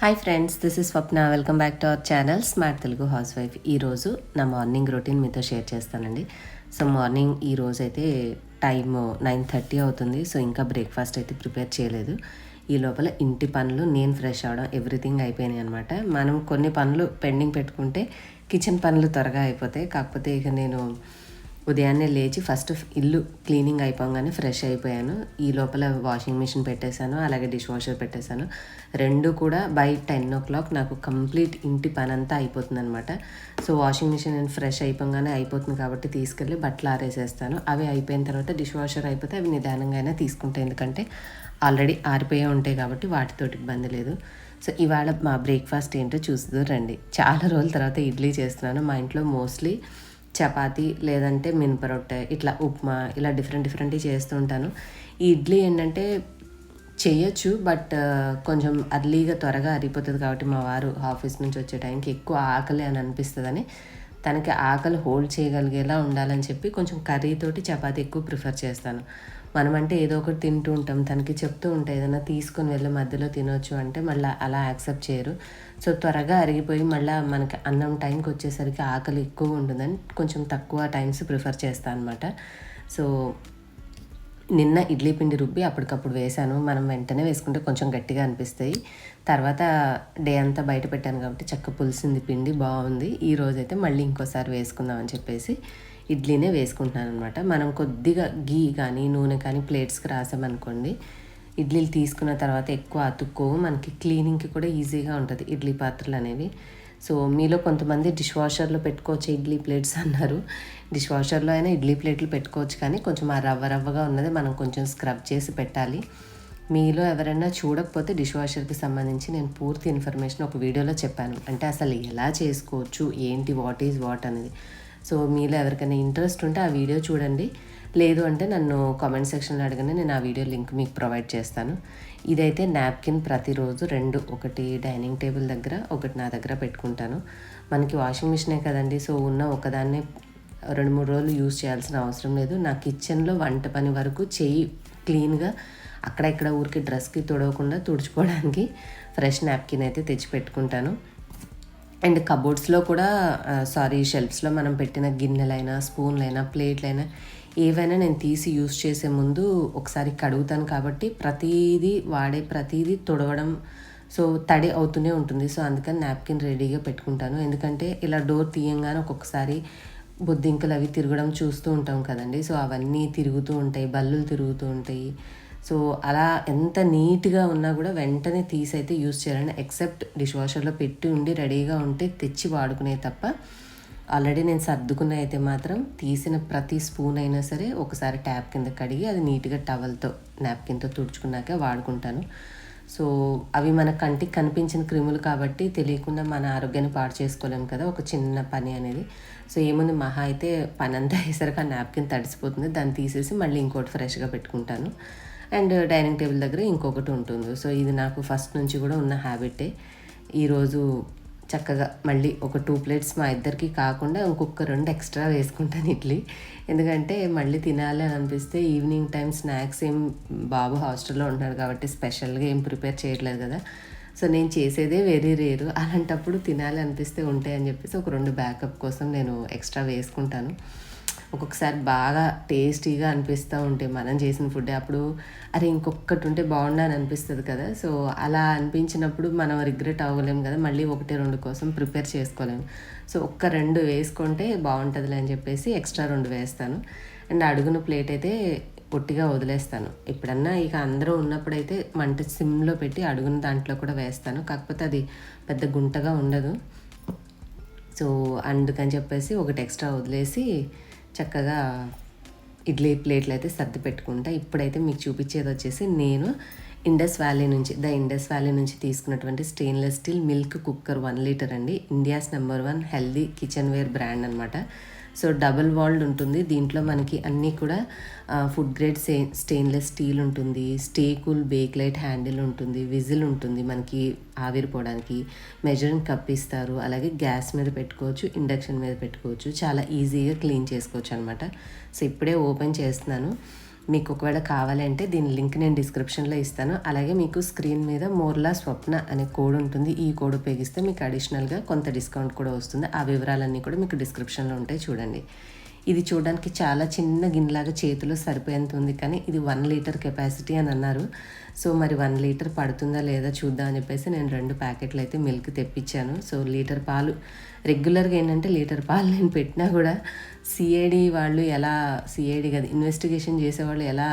Hi friends, this is Swapna. Welcome back to our channel smart Telugu house wife. ఈరోజు నా morning routine మీతో share చేస్తానండి. So morning ఈరోజు అయితే టైమ్ 9:30 అవుతుంది. సో ఇంకా బ్రేక్ఫాస్ట్ అయితే ప్రిపేర్ చేయలేదు. ఈ లోపల ఇంటి పనులు, నేను ఫ్రెష్ అవడం, ఎవ్రీథింగ్ అయిపోయినాయి అనమాట. మనం కొన్ని పనులు పెండింగ్ పెట్టుకుంటే కిచెన్ పనులు త్వరగా అయిపోతాయి. కాకపోతే ఇక నేను ఉదయాన్నే లేచి ఫస్ట్ ఇల్లు క్లీనింగ్ అయిపోగానే ఫ్రెష్ అయిపోయాను. ఈ లోపల వాషింగ్ మిషన్ పెట్టేశాను, అలాగే డిష్ వాషర్ పెట్టేశాను. రెండు కూడా బై 10 o'clock నాకు కంప్లీట్ ఇంటి పని అంతా అయిపోతుంది అనమాట. సో వాషింగ్ మిషన్ నేను ఫ్రెష్ అయిపోగానే అయిపోతుంది కాబట్టి తీసుకెళ్ళి బట్టలు ఆరేసేస్తాను. అవి అయిపోయిన తర్వాత డిష్ వాషర్ అయిపోతే అవి నిదానంగా అయినా తీసుకుంటాను, ఎందుకంటే ఆల్రెడీ ఆరిపోయే ఉంటాయి కాబట్టి వాటితోటి ఇబ్బంది లేదు. సో ఇవాళ మా బ్రేక్ఫాస్ట్ ఏంటో చూస్తూ రండి. చాలా రోజుల తర్వాత ఇడ్లీ చేస్తున్నాను. మా ఇంట్లో మోస్ట్లీ చపాతీ లేదంటే మినపరొట్టె, ఇట్లా ఉప్మా, ఇలా డిఫరెంట్ చేస్తూ ఉంటాను. ఈ ఇడ్లీ ఏంటంటే చేయొచ్చు, బట్ కొంచెం అర్లీగా త్వరగా అరిగిపోతుంది కాబట్టి మా వారు ఆఫీస్ నుంచి వచ్చే టైంకి ఎక్కువ ఆకలి అని అనిపిస్తుందని, తనకి ఆకలి హోల్డ్ చేయగలిగేలా ఉండాలని చెప్పి కొంచెం కర్రీతోటి చపాతీ ఎక్కువ ప్రిఫర్ చేస్తాను. మనమంటే ఏదో ఒకటి తింటూ ఉంటాం, తనకి చెప్తూ ఉంటాయి ఏదైనా తీసుకొని వెళ్ళి మధ్యలో తినొచ్చు అంటే మళ్ళీ అలా యాక్సెప్ట్ చేయరు. సో త్వరగా అరిగిపోయి మళ్ళీ మనకి అన్నం టైంకి వచ్చేసరికి ఆకలి ఎక్కువ ఉంటుందని కొంచెం తక్కువ టైమ్స్ ప్రిఫర్ చేస్తాను అనమాట. సో నిన్న ఇడ్లీ పిండి రుబ్బి అప్పటికప్పుడు వేశాను. మనం వెంటనే వేసుకుంటే కొంచెం గట్టిగా అనిపిస్తాయి. తర్వాత డే అంతా బయట పెట్టాను కాబట్టి చక్క పులిసింది పిండి, బాగుంది. ఈరోజైతే మళ్ళీ ఇంకోసారి వేసుకుందామని చెప్పేసి ఇడ్లీనే వేసుకుంటున్నాను అనమాట. మనం కొద్దిగా గీ కానీ నూనె కానీ ప్లేట్స్కి రాసామనుకోండి, ఇడ్లీలు తీసుకున్న తర్వాత ఎక్కువ అతుక్కోవు, మనకి క్లీనింగ్కి కూడా ఈజీగా ఉంటుంది ఇడ్లీ పాత్రలు అనేవి. సో మీలో కొంతమంది డిష్ వాషర్లో పెట్టుకోవచ్చు ఇడ్లీ ప్లేట్స్ అన్నారు. డిష్ వాషర్లో అయినా ఇడ్లీ ప్లేట్లు పెట్టుకోవచ్చు, కానీ కొంచెం ఆ రవ్వగా ఉన్నది మనం కొంచెం స్క్రబ్ చేసి పెట్టాలి. మీలో ఎవరైనా చూడకపోతే డిష్ వాషర్కి సంబంధించి నేను పూర్తి ఇన్ఫర్మేషన్ ఒక వీడియోలో చెప్పాను, అంటే అసలు ఎలా చేసుకోవచ్చు, ఏంటి, వాట్ ఈజ్ వాట్ అనేది. సో మీలో ఎవరికైనా ఇంట్రెస్ట్ ఉంటే ఆ వీడియో చూడండి, లేదు అంటే నన్ను కామెంట్ సెక్షన్లో అడగండి, నేను ఆ వీడియో లింక్ మీకు ప్రొవైడ్ చేస్తాను. ఇదైతే నాప్కిన్ ప్రతిరోజు రెండు, ఒకటి డైనింగ్ టేబుల్ దగ్గర, ఒకటి నా దగ్గర పెట్టుకుంటాను. మనకి వాషింగ్ మిషనే కదండి, సో ఉన్న ఒకదాన్నే 2-3 రోజులు యూజ్ చేయాల్సిన అవసరం లేదు. నా కిచెన్లో వంట పని వరకు చెయ్యి క్లీన్గా అక్కడెక్కడ ఊరికి డ్రెస్కి తుడవకుండా తుడుచుకోవడానికి ఫ్రెష్ నాప్కిన్ అయితే తెచ్చి పెట్టుకుంటాను. అండ్ కబోర్డ్స్లో కూడా షెల్ఫ్స్లో మనం పెట్టిన గిన్నెలైనా, స్పూన్లైనా, ప్లేట్లైనా ఏవైనా నేను తీసి యూస్ చేసే ముందు ఒకసారి కడుగుతాను. కాబట్టి వాడే ప్రతిదీ తుడవడం, సో తడి అవుతూనే ఉంటుంది. సో అందుకని నాప్కిన్ రెడీగా పెట్టుకుంటాను. ఎందుకంటే ఇలా డోర్ తీయంగానే ఒక్కొక్కసారి బొద్దింకలు అవి తిరగడం చూస్తూ ఉంటాం కదండి. సో అవన్నీ తిరుగుతూ ఉంటాయి, బల్లులు తిరుగుతూ ఉంటాయి. సో అలా ఎంత నీట్గా ఉన్నా కూడా వెంటనే తీసి అయితే యూస్ చేయాలండి. ఎక్సెప్ట్ డిష్ వాషర్లో పెట్టి ఉండి రెడీగా ఉంటే తెచ్చి వాడుకునే తప్ప, ఆల్రెడీ నేను సర్దుకున్న అయితే మాత్రం తీసిన ప్రతి స్పూన్ అయినా సరే ఒకసారి ట్యాప్ కింద కడిగి అది నీట్గా టవల్తో నాప్కిన్తో తుడుచుకున్నాక వాడుకుంటాను. సో అవి మన కంటికి కనిపించిన క్రిములు కాబట్టి తెలియకుండా మన ఆరోగ్యాన్ని పాడు చేసుకోలేము కదా, ఒక చిన్న పని అనేది. సో ఏముంది, మహా అయితే పని అంతా అయ్యేసరికి ఆ నాప్కిన్ తడిసిపోతుంది, దాన్ని తీసేసి మళ్ళీ ఇంకోటి ఫ్రెష్గా పెట్టుకుంటాను. అండ్ డైనింగ్ టేబుల్ దగ్గర ఇంకొకటి ఉంటుంది. సో ఇది నాకు ఫస్ట్ నుంచి కూడా ఉన్న హ్యాబిటే. ఈరోజు చక్కగా మళ్ళీ ఒక 2 plates మా ఇద్దరికి కాకుండా ఇంకొక 2 ఎక్స్ట్రా వేసుకుంటాను ఇడ్లీ. ఎందుకంటే మళ్ళీ తినాలి అని అనిపిస్తే ఈవినింగ్ టైం స్నాక్స్ ఏం, బాబు హాస్టల్లో ఉంటున్నాడు కాబట్టి స్పెషల్గా ఏం ప్రిపేర్ చేయట్లేదు కదా. సో నేను చేసేదే వెరీ రేరు, అలాంటప్పుడు తినాలి అనిపిస్తే ఉంటాయని చెప్పేసి ఒక 2 బ్యాకప్ కోసం నేను ఎక్స్ట్రా వేసుకుంటాను. ఒక్కొక్కసారి బాగా టేస్టీగా అనిపిస్తూ ఉంటే మనం చేసిన ఫుడ్, అప్పుడు అరే ఇంకొకటి ఉంటే బాగుండని అనిపిస్తుంది కదా. సో అలా అనిపించినప్పుడు మనం రిగ్రెట్ అవ్వలేము కదా, మళ్ళీ 1-2 కోసం ప్రిపేర్ చేసుకోలేము. సో 1-2 వేసుకుంటే బాగుంటుందిలే అని చెప్పేసి ఎక్స్ట్రా 2 వేస్తాను. అండ్ అడుగున ప్లేట్ అయితే పొట్టిగా వదిలేస్తాను. ఎప్పుడన్నా ఇక అందరూ ఉన్నప్పుడైతే మంట సిమ్లో పెట్టి అడుగున దాంట్లో కూడా వేస్తాను, కాకపోతే అది పెద్ద గుంటగా ఉండదు. సో అందుకని చెప్పేసి ఒకటి ఎక్స్ట్రా వదిలేసి చక్కగా ఇడ్లీ ప్లేట్లు అయితే సర్ది పెట్టుకుంటా. ఇప్పుడైతే మీకు చూపించేది వచ్చేసి నేను ఇండస్ వ్యాలీ నుంచి తీసుకున్నటువంటి stainless steel milk cooker 1 liter అండి. India's number 1 healthy kitchen ware brand అనమాట. సో డబుల్ వాల్డ్ ఉంటుంది. దీంట్లో మనకి అన్నీ కూడా ఫుడ్ గ్రేడ్ స్టెయిన్లెస్ స్టీల్ ఉంటుంది, stay cool bakelite handle ఉంటుంది, విజిల్ ఉంటుంది మనకి ఆవిరిపోవడానికి, మెజరింగ్ కప్ ఇస్తారు, అలాగే గ్యాస్ మీద పెట్టుకోవచ్చు, ఇండక్షన్ మీద పెట్టుకోవచ్చు, చాలా ఈజీగా క్లీన్ చేసుకోవచ్చు అనమాట. సో ఇప్పుడే ఓపెన్ చేస్తున్నాను. మీకు ఒకవేళ కావాలంటే దీని లింక్ నేను డిస్క్రిప్షన్లో ఇస్తాను. అలాగే మీకు స్క్రీన్ మీద మోర్లా స్వప్న అనే కోడ్ ఉంటుంది. ఈ కోడ్ ఉపయోగిస్తే మీకు అడిషనల్గా కొంత డిస్కౌంట్ కూడా వస్తుంది. ఆ వివరాలన్నీ కూడా మీకు డిస్క్రిప్షన్లో ఉంటాయి, చూడండి. ఇది చూడడానికి చాలా చిన్న గిన్నెలాగా చేతిలో సరిపోయేంత ఉంది, కానీ ఇది 1 లీటర్ కెపాసిటీ అని అన్నారు. సో మరి 1 లీటర్ పడుతుందా లేదా చూద్దాం అని చెప్పేసి నేను 2 ప్యాకెట్లు అయితే మిల్క్ తెప్పించాను. సో లీటర్ పాలు రెగ్యులర్గా ఏంటంటే లీటర్ పాలు నేను పెట్టినా కూడా సిఐడి వాళ్ళు ఎలా, సిఐడి కదా ఇన్వెస్టిగేషన్ చేసేవాళ్ళు ఎలా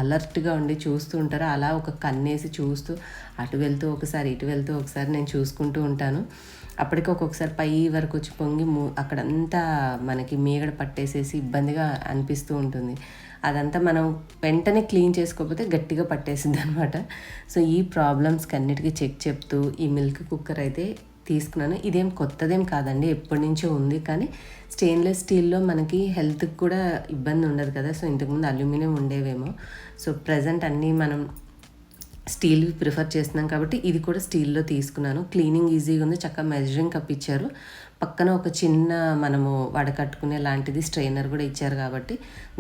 అలర్ట్గా ఉండి చూస్తూ ఉంటారో అలా ఒక కన్నేసి చూస్తూ అటు వెళ్తూ ఒకసారి ఇటు వెళ్తూ ఒకసారి నేను చూసుకుంటూ ఉంటాను. అప్పటికి ఒక్కొక్కసారి పై వరకు వచ్చి పొంగి అక్కడంతా మనకి మీగడ పట్టేసేసి ఇబ్బందిగా అనిపిస్తూ ఉంటుంది. అదంతా మనం వెంటనే క్లీన్ చేసుకోకపోతే గట్టిగా పట్టేసింది అనమాట. సో ఈ ప్రాబ్లమ్స్కి అన్నిటికీ చెక్ చెప్తూ ఈ మిల్క్ కుక్కర్ అయితే తీసుకున్నాను. ఇదేం కొత్తదేం కాదండి, ఎప్పటి నుంచో ఉంది. కానీ స్టెయిన్లెస్ స్టీల్లో మనకి హెల్త్కి కూడా ఇబ్బంది ఉండదు కదా. సో ఇంతకుముందు అల్యూమినియం ఉండేవేమో. సో ప్రజెంట్ అన్నీ మనం స్టీల్వి ప్రిఫర్ చేస్తున్నాం కాబట్టి ఇది కూడా స్టీల్లో తీసుకున్నాను. క్లీనింగ్ ఈజీగా ఉంది, చక్కగా మెజరింగ్ కప్ ఇచ్చారు. పక్కన ఒక చిన్న మనము వడకట్టుకునే లాంటిది స్ట్రైనర్ కూడా ఇచ్చారు కాబట్టి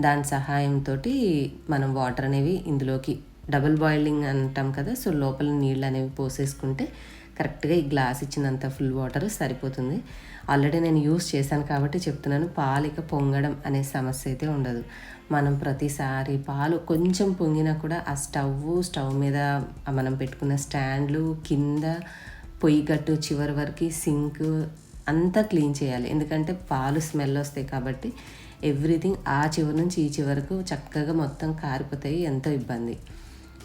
దాని సహాయంతో మనం వాటర్ అనేవి ఇందులోకి డబుల్ బాయిలింగ్ అంటాం కదా. సో లోపల నీళ్ళు అనేవి పోసేసుకుంటే కరెక్ట్గా ఈ గ్లాస్ ఇచ్చినంత ఫుల్ వాటర్ సరిపోతుంది. ఆల్రెడీ నేను యూస్ చేశాను కాబట్టి చెప్తున్నాను. పాలు ఇక పొంగడం అనే సమస్య అయితే ఉండదు. మనం ప్రతిసారి పాలు కొంచెం పొంగినా కూడా ఆ స్టవ్ మీద మనం పెట్టుకున్న స్టాండ్లు కింద పొయ్యి గట్టు చివరి వరకు సింక్ అంతా క్లీన్ చేయాలి. ఎందుకంటే పాలు స్మెల్ వస్తాయి కాబట్టి ఎవ్రీథింగ్ ఆ చివరి నుంచి ఈ చివరకు చక్కగా మొత్తం కారిపోతాయి, ఎంతో ఇబ్బంది.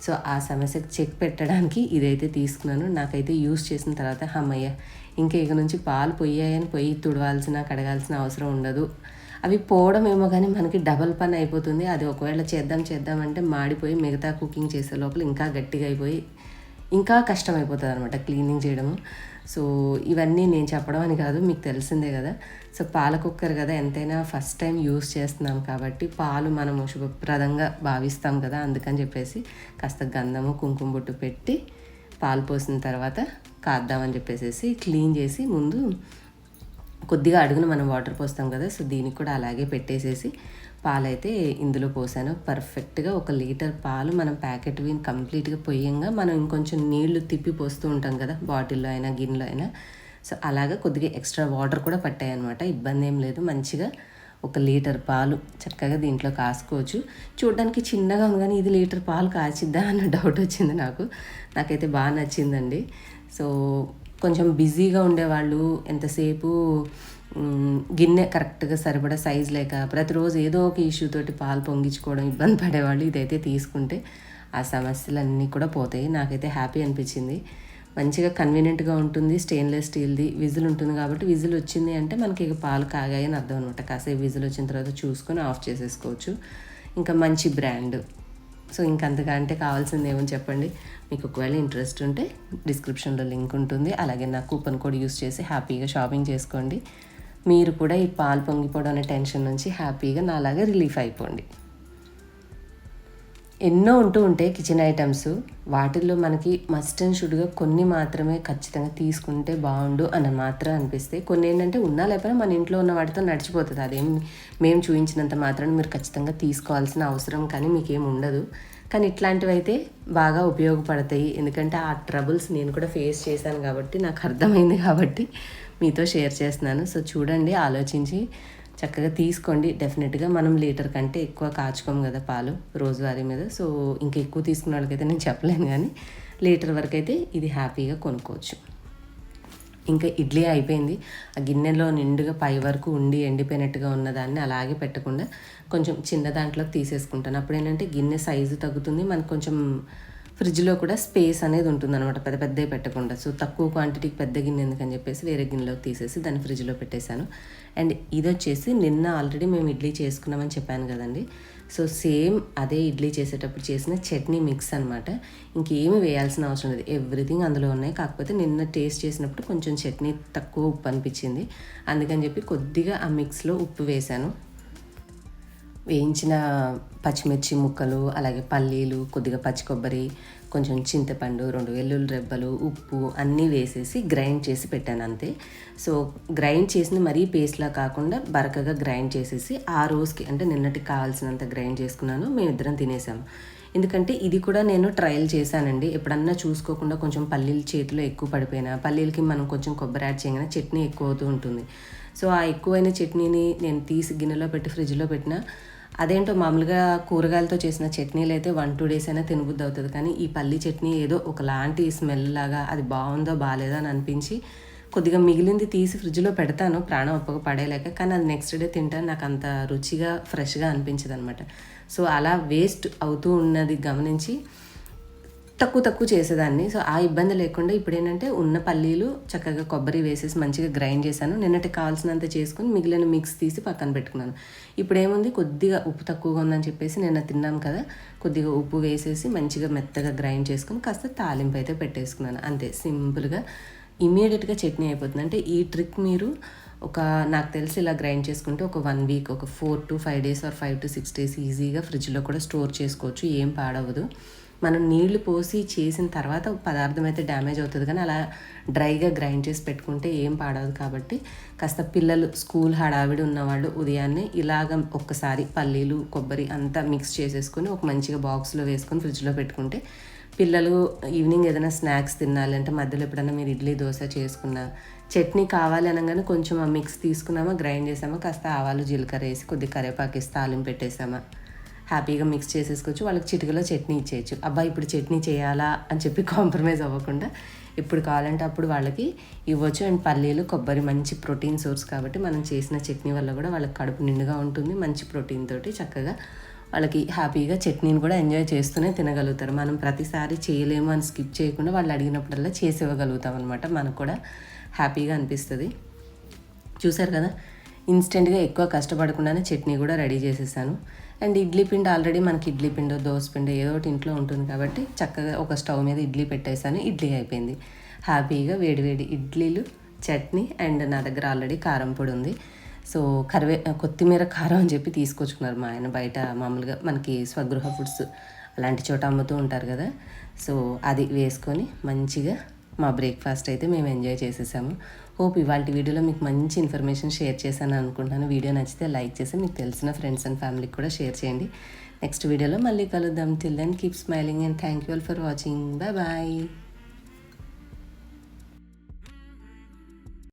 సో ఆ సమస్యకు చెక్ పెట్టడానికి ఇదైతే తీసుకున్నాను. నాకైతే యూస్ చేసిన తర్వాత అమ్మయ్య ఇంకా ఇక నుంచి పాలు పొయ్యాయని పొయ్యి తుడవాల్సిన కడగాల్సిన అవసరం ఉండదు. అవి పోవడం ఏమో కానీ మనకి డబల్ పని అయిపోతుంది. అది ఒకవేళ చేద్దామంటే మాడిపోయి మిగతా కుకింగ్ చేసే లోపల ఇంకా గట్టిగా అయిపోయి ఇంకా కష్టం అయిపోతుంది అనమాట క్లీనింగ్ చేయడము. సో ఇవన్నీ నేను చెప్పడం అని కాదు, మీకు తెలిసిందే కదా. సో పాల కుక్కర్ కదా, ఎంతైనా ఫస్ట్ టైం యూస్ చేస్తున్నాం కాబట్టి పాలు మనము శుభప్రదంగా భావిస్తాం కదా. అందుకని చెప్పేసి కాస్త గంధము కుంకుమ బొట్టు పెట్టి పాలు పోసిన తర్వాత కాద్దామని చెప్పేసి క్లీన్ చేసి ముందు కొద్దిగా అడుగున మనం వాటర్ పోస్తాం కదా. సో దీనికి కూడా అలాగే పెట్టేసేసి పాలైతే ఇందులో పోసాను. పర్ఫెక్ట్గా 1 లీటర్ పాలు మనం ప్యాకెట్ విన్ కంప్లీట్గా పొయ్యంగా మనం ఇంకొంచెం నీళ్లు తిప్పి పోస్తూ ఉంటాం కదా, బాటిల్లో అయినా గిన్నెలో అయినా. సో అలాగా కొద్దిగా ఎక్స్ట్రా వాటర్ కూడా పట్టాయి అనమాట. ఇబ్బంది ఏం లేదు. మంచిగా 1 లీటర్ పాలు చక్కగా దీంట్లో కాసుకోవచ్చు. చూడడానికి చిన్నగా ఉంది కానీ ఇది లీటర్ పాలు కాచిద్దా అన్న డౌట్ వచ్చింది నాకైతే బాగా నచ్చిందండి. సో కొంచెం బిజీగా ఉండేవాళ్ళు ఎంతసేపు గిన్నె కరెక్ట్గా సరిపడా సైజ్ లేక ప్రతిరోజు ఏదో ఒక ఇష్యూ తోటి పాలు పొంగించుకోవడం ఇబ్బంది పడేవాళ్ళు ఇదైతే తీసుకుంటే ఆ సమస్యలన్నీ కూడా పోతాయి. నాకైతే హ్యాపీ అనిపించింది. మంచిగా కన్వీనియంట్గా ఉంటుంది. స్టెయిన్లెస్ స్టీల్ది విజిల్ ఉంటుంది కాబట్టి విజిల్ వచ్చింది అంటే మనకి ఇక పాలు కాగాయని అర్థం అనమాట. కాసేపు విజిల్ వచ్చిన తర్వాత చూసుకొని ఆఫ్ చేసేసుకోవచ్చు. ఇంకా మంచి బ్రాండ్. సో ఇంకంతకంటే కావాల్సింది ఏమని చెప్పండి. మీకు ఒకవేళ ఇంట్రెస్ట్ ఉంటే డిస్క్రిప్షన్లో లింక్ ఉంటుంది. అలాగే నా కూపన్ కోడ్ యూస్ చేసి హ్యాపీగా షాపింగ్ చేసుకోండి. మీరు కూడా ఈ పాలు పొంగిపోవడం అనే టెన్షన్ నుంచి హ్యాపీగా నాలాగా రిలీఫ్ అయిపోండి. ఎన్నో ఉంటూ ఉంటాయి కిచెన్ ఐటమ్స్. వాటిల్లో మనకి మస్ట్ అండ్ షుడ్గా కొన్ని మాత్రమే ఖచ్చితంగా తీసుకుంటే బాగుండు అని మాత్రం అనిపిస్తాయి. కొన్ని ఏంటంటే ఉన్నా లేకపోయినా మన ఇంట్లో ఉన్న వాటితో నడిచిపోతుంది. అదేం మేము చూపించినంత మాత్రాన్ని మీరు ఖచ్చితంగా తీసుకోవాల్సిన అవసరం కానీ మీకేం ఉండదు. కానీ ఇట్లాంటివి అయితే బాగా ఉపయోగపడతాయి. ఎందుకంటే ఆ ట్రబుల్స్ నేను కూడా ఫేస్ చేశాను కాబట్టి నాకు అర్థమైంది కాబట్టి మీతో షేర్ చేస్తున్నాను. సో చూడండి, ఆలోచించి చక్కగా తీసుకోండి. డెఫినెట్గా మనం లీటర్ కంటే ఎక్కువ కాచుకోము కదా పాలు రోజువారీ మీద. సో ఇంకా ఎక్కువ తీసుకున్న వాళ్ళకైతే నేను చెప్పలేను, కానీ లీటర్ వరకు అయితే ఇది హ్యాపీగా కొనుక్కోవచ్చు. ఇంకా ఇడ్లీ అయిపోయింది. ఆ గిన్నెలో నిండుగా పై వరకు ఉండి ఎండిపోయినట్టుగా ఉన్నదాన్ని అలాగే పెట్టకుండా కొంచెం చిన్న దాంట్లోకి తీసేసుకుంటాను. అప్పుడు ఏంటంటే గిన్నె సైజు తగ్గుతుంది, మనకు కొంచెం ఫ్రిడ్జ్లో కూడా స్పేస్ అనేది ఉంటుంది అనమాట, పెద్దవి పెట్టకుండా. సో తక్కువ క్వాంటిటీకి పెద్ద గిన్నె ఎందుకని చెప్పేసి వేరే గిన్నెలోకి తీసేసి దాన్ని ఫ్రిడ్జ్లో పెట్టేశాను. అండ్ ఇది వచ్చేసి నిన్న ఆల్రెడీ మేము ఇడ్లీ చేసుకున్నామని చెప్పాను కదండి. సో సేమ్ అదే ఇడ్లీ చేసేటప్పుడు చేసిన చట్నీ మిక్స్ అనమాట. ఇంకేమి వేయాల్సిన అవసరం లేదు, ఎవ్రీథింగ్ అందులో ఉన్నాయి. కాకపోతే నిన్న టేస్ట్ చేసినప్పుడు కొంచెం చట్నీ తక్కువ ఉప్పు అనిపించింది, అందుకని చెప్పి కొద్దిగా ఆ మిక్స్లో ఉప్పు వేశాను. వేయించిన పచ్చిమిర్చి ముక్కలు, అలాగే పల్లీలు, కొద్దిగా పచ్చి కొబ్బరి, కొంచెం చింతపండు, 2 వెల్లుల్లి రెబ్బలు, ఉప్పు అన్నీ వేసేసి గ్రైండ్ చేసి పెట్టాను అంతే. సో గ్రైండ్ చేసింది మరీ పేస్ట్లా కాకుండా బరకగా గ్రైండ్ చేసేసి ఆ రోజుకి అంటే నిన్నటికి కావాల్సినంత గ్రైండ్ చేసుకున్నాను. మేమిద్దరం తినేసాము. ఎందుకంటే ఇది కూడా నేను ట్రయల్ చేశానండి. ఎప్పుడన్నా చూసుకోకుండా కొంచెం పల్లీలు చేతిలో ఎక్కువ పడిపోయినా, పల్లీలకి మనం కొంచెం కొబ్బరి యాడ్ చేయగానే చట్నీ ఎక్కువ అవుతూ ఉంటుంది. సో ఆ ఎక్కువైన చట్నీని నేను తీసి గిన్నెలో పెట్టి ఫ్రిడ్జ్లో పెట్టిన, అదేంటో మామూలుగా కూరగాయలతో చేసిన చట్నీలు అయితే 1-2 డేస్ అయినా తినబుద్ధి అవుతుంది. కానీ ఈ పల్లీ చట్నీ ఏదో ఒకలాంటి స్మెల్ లాగా, అది బాగుందో బాగాలేదో అని అనిపించి కొద్దిగా మిగిలింది తీసి ఫ్రిడ్జ్లో పెడతాను ప్రాణం ఒప్పక పడేయలేక. కానీ అది నెక్స్ట్ డే తింటాను, నాకు అంత రుచిగా ఫ్రెష్గా అనిపించదు అనమాట. సో అలా వేస్ట్ అవుతూ ఉన్నది గమనించి తక్కువ చేసేదాన్ని. సో ఆ ఇబ్బంది లేకుండా ఇప్పుడు ఏంటంటే ఉన్న పల్లీలు చక్కగా కొబ్బరి వేసేసి మంచిగా గ్రైండ్ చేశాను. నిన్నటి కావాల్సినంత చేసుకుని మిగిలిన మిక్స్ తీసి పక్కన పెట్టుకున్నాను. ఇప్పుడు ఏముంది, కొద్దిగా ఉప్పు తక్కువగా ఉందని చెప్పేసి నిన్న తిన్నాం కదా, కొద్దిగా ఉప్పు వేసేసి మంచిగా మెత్తగా గ్రైండ్ చేసుకుని కాస్త తాలింపు అయితే పెట్టేసుకున్నాను. అంతే, సింపుల్గా ఇమీడియట్గా చట్నీ అయిపోతుంది. అంటే ఈ ట్రిక్ మీరు నాకు తెలిసి ఇలా గ్రైండ్ చేసుకుంటే ఒక 1 వీక్, ఒక 4 to 5 days are 5 to 6 days ఈజీగా ఫ్రిడ్జ్లో కూడా స్టోర్ చేసుకోవచ్చు, ఏం పాడవదు. మనం నీళ్లు పోసి చేసిన తర్వాత పదార్థం అయితే డ్యామేజ్ అవుతుంది, కానీ అలా డ్రైగా గ్రైండ్ చేసి పెట్టుకుంటే ఏం పాడవదు. కాబట్టి కాస్త పిల్లలు స్కూల్ హడావిడి ఉన్నవాళ్ళు ఉదయాన్నే ఇలాగ ఒక్కసారి పల్లీలు కొబ్బరి అంతా మిక్స్ చేసేసుకొని ఒక మంచిగా బాక్స్లో వేసుకొని ఫ్రిడ్జ్లో పెట్టుకుంటే పిల్లలు ఈవినింగ్ ఏదైనా స్నాక్స్ తినాలి అంటే మధ్యలో ఎప్పుడైనా మీరు ఇడ్లీ దోశ చేసుకున్నా చట్నీ కావాలి అనగానే కొంచెం ఆ మిక్స్ తీసుకున్నామా, గ్రైండ్ చేసామా, కాస్త ఆవాలు జీలకర్ర వేసి కొద్దిగా కరివేపాకు వేసి తాలింపు పెట్టేసామా, హ్యాపీగా మిక్స్ చేసేసుకోవచ్చు. వాళ్ళకి చిటికలో చట్నీ ఇచ్చేయచ్చు. అబ్బా ఇప్పుడు చట్నీ చేయాలా అని చెప్పి కాంప్రమైజ్ అవ్వకుండా ఇప్పుడు కావాలంటే అప్పుడు వాళ్ళకి ఇవ్వచ్చు. అండ్ పల్లీలు కొబ్బరి మంచి ప్రోటీన్ సోర్స్ కాబట్టి మనం చేసిన చట్నీ వల్ల కూడా వాళ్ళకి కడుపు నిండుగా ఉంటుంది. మంచి ప్రోటీన్ తోటి చక్కగా వాళ్ళకి హ్యాపీగా చట్నీని కూడా ఎంజాయ్ చేస్తూనే తినగలుగుతారు. మనం ప్రతిసారి చేయలేము అని స్కిప్ చేయకుండా వాళ్ళు అడిగినప్పుడల్లా చేసి ఇవ్వగలుగుతాం అనమాట. మనకు కూడా హ్యాపీగా అనిపిస్తుంది. చూసారు కదా, ఇన్స్టెంట్గా ఎక్కువ కష్టపడకుండానే చట్నీ కూడా రెడీ చేసేసాను. అండ్ ఇడ్లీ పిండి ఆల్రెడీ మనకి ఇడ్లీ పిండి దోశ పిండి ఏదో ఒకటి ఇంట్లో ఉంటుంది కాబట్టి చక్కగా ఒక స్టవ్ మీద ఇడ్లీ పెట్టేసాను. ఇడ్లీ అయిపోయింది. హ్యాపీగా వేడివేడి ఇడ్లీలు, చట్నీ, అండ్ నా దగ్గర ఆల్రెడీ కారం పొడి ఉంది. సో కొత్తిమీర కారం అని చెప్పి తీసుకొచ్చుకున్నారు మా ఆయన. బయట మామూలుగా మనకి స్వగృహ ఫుడ్స్ అలాంటి చోట అమ్ముతూ ఉంటారు కదా, సో అది వేసుకొని మంచిగా మా బ్రేక్ఫాస్ట్ అయితే మేము ఎంజాయ్ చేసేసాము. హోప్ ఇవాళ వీడియోలో మీకు మంచి ఇన్ఫర్మేషన్ షేర్ చేశాను అనుకుంటున్నాను. వీడియో నచ్చితే లైక్ చేసి మీకు తెలిసిన ఫ్రెండ్స్ అండ్ ఫ్యామిలీకి కూడా షేర్ చేయండి. నెక్స్ట్ వీడియోలో మళ్ళీ కలుద్దాం. Till then keep smiling and thank you all for watching. Bye.